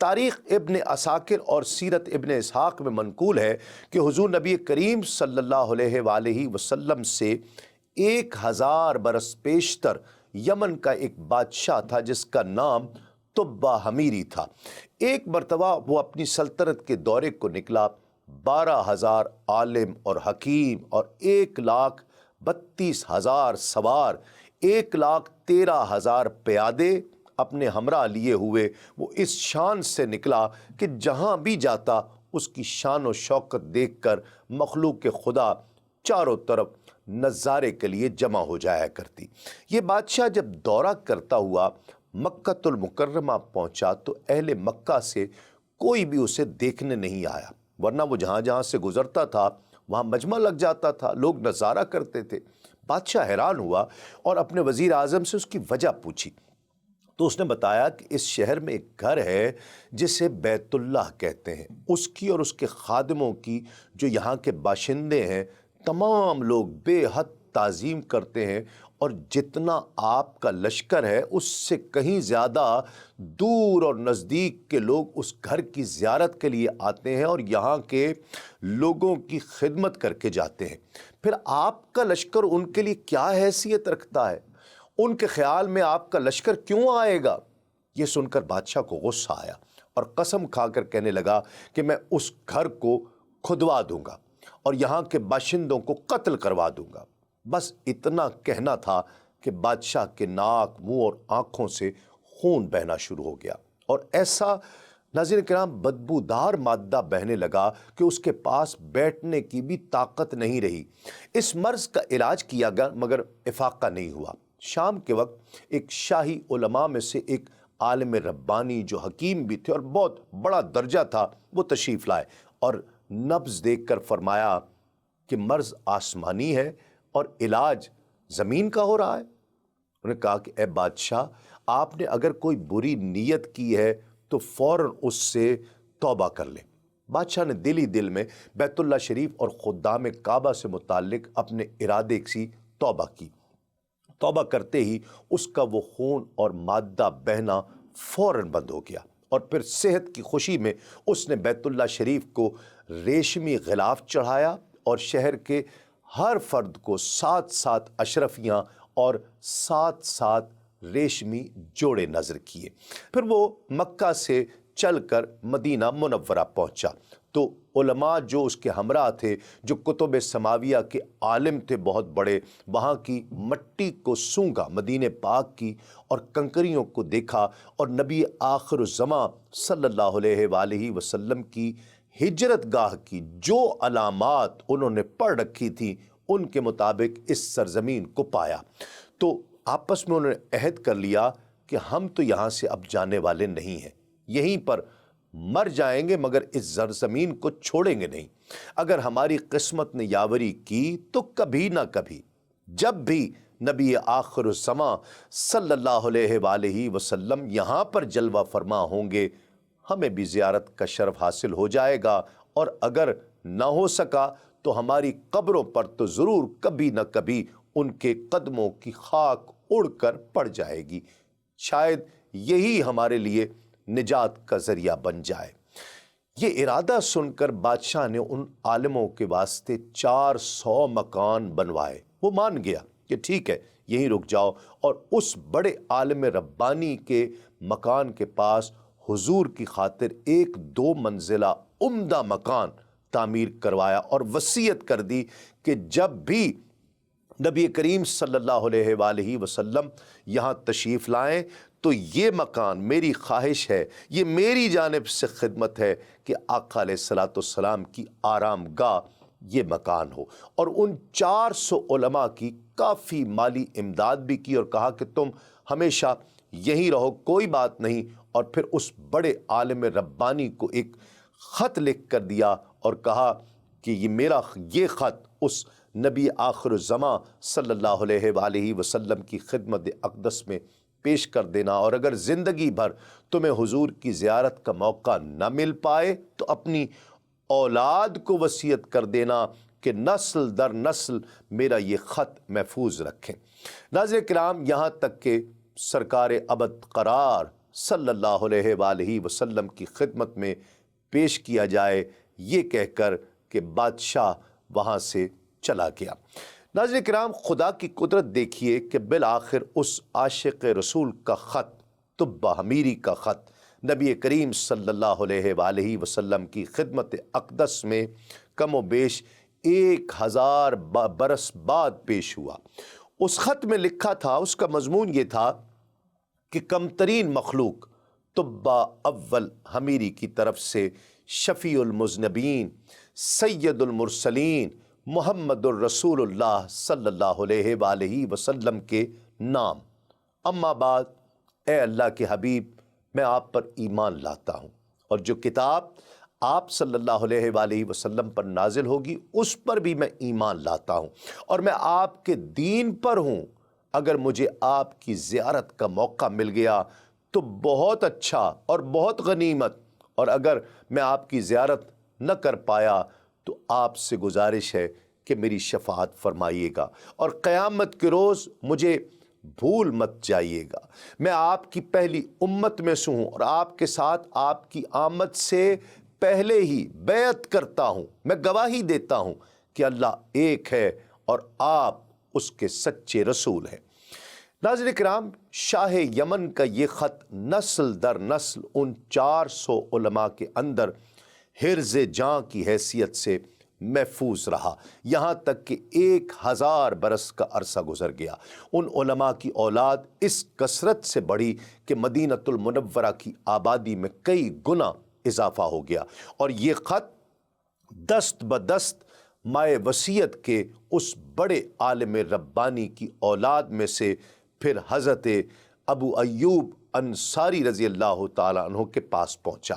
تاریخ ابن عساکر اور سیرت ابن اسحاق میں منقول ہے کہ حضور نبی کریم صلی اللہ علیہ وآلہ وسلم سے 1000 برس پیشتر یمن کا ایک بادشاہ تھا جس کا نام تبہ حمیری تھا۔ ایک مرتبہ وہ اپنی سلطنت کے دورے کو نکلا، 12,000 عالم اور حکیم اور 1,32,000 سوار، 1,13,000 پیادے اپنے ہمراہ لیے ہوئے وہ اس شان سے نکلا کہ جہاں بھی جاتا اس کی شان و شوکت دیکھ کر مخلوق خدا چاروں طرف نظارے کے لیے جمع ہو جایا کرتی۔ یہ بادشاہ جب دورہ کرتا ہوا مکہ المکرمہ پہنچا تو اہل مکہ سے کوئی بھی اسے دیکھنے نہیں آیا، ورنہ وہ جہاں جہاں سے گزرتا تھا وہاں مجمع لگ جاتا تھا، لوگ نظارہ کرتے تھے۔ بادشاہ حیران ہوا اور اپنے وزیر اعظم سے اس کی وجہ پوچھی تو اس نے بتایا کہ اس شہر میں ایک گھر ہے جسے بیت اللہ کہتے ہیں، اس کی اور اس کے خادموں کی جو یہاں کے باشندے ہیں تمام لوگ بے حد تعظیم کرتے ہیں، اور جتنا آپ کا لشکر ہے اس سے کہیں زیادہ دور اور نزدیک کے لوگ اس گھر کی زیارت کے لیے آتے ہیں اور یہاں کے لوگوں کی خدمت کر کے جاتے ہیں۔ پھر آپ کا لشکر ان کے لیے کیا حیثیت رکھتا ہے؟ ان کے خیال میں آپ کا لشکر کیوں آئے گا؟ یہ سن کر بادشاہ کو غصہ آیا اور قسم کھا کر کہنے لگا کہ میں اس گھر کو کھدوا دوں گا اور یہاں کے باشندوں کو قتل کروا دوں گا۔ بس اتنا کہنا تھا کہ بادشاہ کے ناک، منہ اور آنکھوں سے خون بہنا شروع ہو گیا، اور ایسا ناظرین کرام بدبودار مادہ بہنے لگا کہ اس کے پاس بیٹھنے کی بھی طاقت نہیں رہی۔ اس مرض کا علاج کیا گیا مگر افاقہ نہیں ہوا۔ شام کے وقت ایک شاہی علماء میں سے ایک عالم ربانی جو حکیم بھی تھے اور بہت بڑا درجہ تھا، وہ تشریف لائے اور نبض دیکھ کر فرمایا کہ مرض آسمانی ہے اور علاج زمین کا ہو رہا ہے۔ انہوں نے کہا کہ اے بادشاہ، آپ نے اگر کوئی بری نیت کی ہے تو فوراً اس سے توبہ کر لیں۔ بادشاہ نے دل ہی دل میں بیت اللہ شریف اور خدام کعبہ سے متعلق اپنے ارادے کی توبہ کی۔ توبہ کرتے ہی اس کا وہ خون اور مادہ بہنا فوراً بند ہو گیا، اور پھر صحت کی خوشی میں اس نے بیت اللہ شریف کو ریشمی غلاف چڑھایا اور شہر کے ہر فرد کو 7 اشرفیاں اور 7 ریشمی جوڑے نظر کیے۔ پھر وہ مکہ سے چل کر مدینہ منورہ پہنچا تو علماء جو اس کے ہمراہ تھے، جو کتب سماویہ کے عالم تھے بہت بڑے، وہاں کی مٹی کو سونگھا، مدینہ پاک کی اور کنکریوں کو دیکھا، اور نبی آخر الزماں صلی اللہ علیہ وآلہ وسلم کی ہجرت گاہ کی جو علامات انہوں نے پڑھ رکھی تھی ان کے مطابق اس سرزمین کو پایا۔ تو آپس میں انہوں نے عہد کر لیا کہ ہم تو یہاں سے اب جانے والے نہیں ہیں، یہیں پر مر جائیں گے مگر اس سرزمین کو چھوڑیں گے نہیں۔ اگر ہماری قسمت نے یاوری کی تو کبھی نہ کبھی جب بھی نبی آخر الزماں صلی اللہ علیہ وآلہ وسلم یہاں پر جلوہ فرما ہوں گے، ہمیں بھی زیارت کا شرف حاصل ہو جائے گا، اور اگر نہ ہو سکا تو ہماری قبروں پر تو ضرور کبھی نہ کبھی ان کے قدموں کی خاک اڑ کر پڑ جائے گی، شاید یہی ہمارے لیے نجات کا ذریعہ بن جائے۔ یہ ارادہ سن کر بادشاہ نے ان عالموں کے واسطے 400 مکان بنوائے۔ وہ مان گیا کہ ٹھیک ہے، یہیں رک جاؤ، اور اس بڑے عالم ربانی کے مکان کے پاس حضور کی خاطر 1-2 منزلہ عمدہ مکان تعمیر کروایا، اور وصیت کر دی کہ جب بھی نبی کریم صلی اللہ علیہ وآلہ وسلم یہاں تشریف لائیں تو یہ مکان، میری خواہش ہے، یہ میری جانب سے خدمت ہے کہ آقا علیہ الصلوۃ والسلام کی آرام گاہ یہ مکان ہو۔ اور ان 400 علماء کی کافی مالی امداد بھی کی اور کہا کہ تم ہمیشہ یہیں رہو، کوئی بات نہیں، اور پھر اس بڑے عالم ربانی کو ایک خط لکھ کر دیا اور کہا کہ یہ خط اس نبی آخر الزماں صلی اللہ علیہ وآلہ وسلم کی خدمت اقدس میں پیش کر دینا، اور اگر زندگی بھر تمہیں حضور کی زیارت کا موقع نہ مل پائے تو اپنی اولاد کو وصیت کر دینا کہ نسل در نسل میرا یہ خط محفوظ رکھیں۔ ناظرین کرام، یہاں تک کہ سرکار ابد قرار صلی اللہ علیہ وآلہ وسلم کی خدمت میں پیش کیا جائے، یہ کہہ کر کہ بادشاہ وہاں سے چلا گیا۔ ناظرین کرام، خدا کی قدرت دیکھیے کہ بالآخر اس عاشق رسول کا خط، طب حمیری کا خط، نبی کریم صلی اللہ علیہ وآلہ وسلم کی خدمت اقدس میں کم و بیش 1000 برس بعد پیش ہوا۔ اس خط میں لکھا تھا، اس کا مضمون یہ تھا کہ کم ترین مخلوق طب اول حمیری کی طرف سے شفیع المذنبین سید المرسلین محمد الرسول اللہ صلی اللہ علیہ وآلہ وسلم کے نام، اما بعد، اے اللہ کے حبیب، میں آپ پر ایمان لاتا ہوں، اور جو کتاب آپ صلی اللہ علیہ وآلہ وسلم پر نازل ہوگی اس پر بھی میں ایمان لاتا ہوں، اور میں آپ کے دین پر ہوں۔ اگر مجھے آپ کی زیارت کا موقع مل گیا تو بہت اچھا اور بہت غنیمت، اور اگر میں آپ کی زیارت نہ کر پایا تو آپ سے گزارش ہے کہ میری شفاعت فرمائیے گا، اور قیامت کے روز مجھے بھول مت جائیے گا۔ میں آپ کی پہلی امت میں سے ہوں، اور آپ کے ساتھ آپ کی آمد سے پہلے ہی بیعت کرتا ہوں، میں گواہی دیتا ہوں کہ اللہ ایک ہے اور آپ اس کے سچے رسول ہیں۔ ناظرین کرام، شاہ یمن کا یہ خط نسل در نسل ان 400 علماء کے اندر حرز جاں کی حیثیت سے محفوظ رہا، یہاں تک کہ 1000 برس کا عرصہ گزر گیا۔ ان علماء کی اولاد اس کثرت سے بڑھی کہ مدینۃ المنورہ کی آبادی میں کئی گنا اضافہ ہو گیا، اور یہ خط دست بدست مائے وصیت کے اس بڑے عالم ربانی کی اولاد میں سے پھر حضرت ابو ایوب انصاری رضی اللہ تعالیٰ عنہ کے پاس پہنچا۔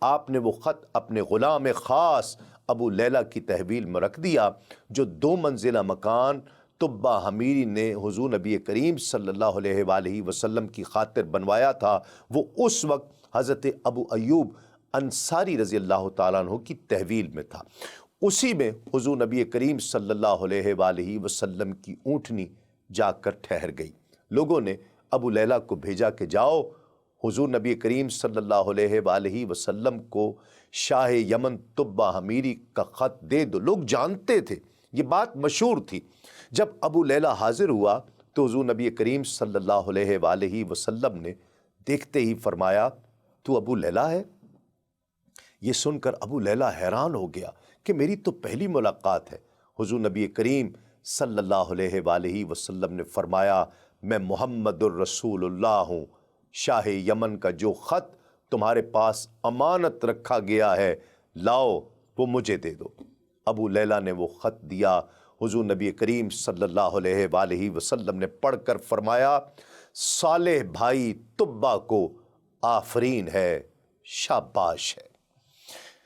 آپ نے وہ خط اپنے غلام خاص ابو لیلہ کی تحویل میں رکھ دیا، جو 2 منزلہ مکان طب حمیری نے حضور نبی کریم صلی اللہ علیہ وآلہ وسلم کی خاطر بنوایا تھا، وہ اس وقت حضرت ابو ایوب انصاری رضی اللہ تعالیٰ عنہ کی تحویل میں تھا۔ اسی میں حضور نبی کریم صلی اللہ علیہ وآلہ وسلم کی اونٹنی جا کر ٹھہر گئی۔ لوگوں نے ابو لیلہ کو بھیجا کہ جاؤ حضور نبی کریم صلی اللہ علیہ وآلہ وسلم کو شاہ یمن طب حمیری کا خط دے دو۔ لوگ جانتے تھے، یہ بات مشہور تھی۔ جب ابو لیلہ حاضر ہوا تو حضور نبی کریم صلی اللہ علیہ وآلہ وسلم نے دیکھتے ہی فرمایا، تو ابو لیلہ ہے؟ یہ سن کر ابو لیلہ حیران ہو گیا کہ میری تو پہلی ملاقات ہے۔ حضور نبی کریم صلی اللہ علیہ وآلہ وسلم نے فرمایا، میں محمد الرسول اللہ ہوں، شاہ یمن کا جو خط تمہارے پاس امانت رکھا گیا ہے، لاؤ وہ مجھے دے دو۔ ابو لیلہ نے وہ خط دیا۔ حضور نبی کریم صلی اللہ علیہ وآلہ وسلم نے پڑھ کر فرمایا، صالح بھائی طبہ کو آفرین ہے، شاباش ہے۔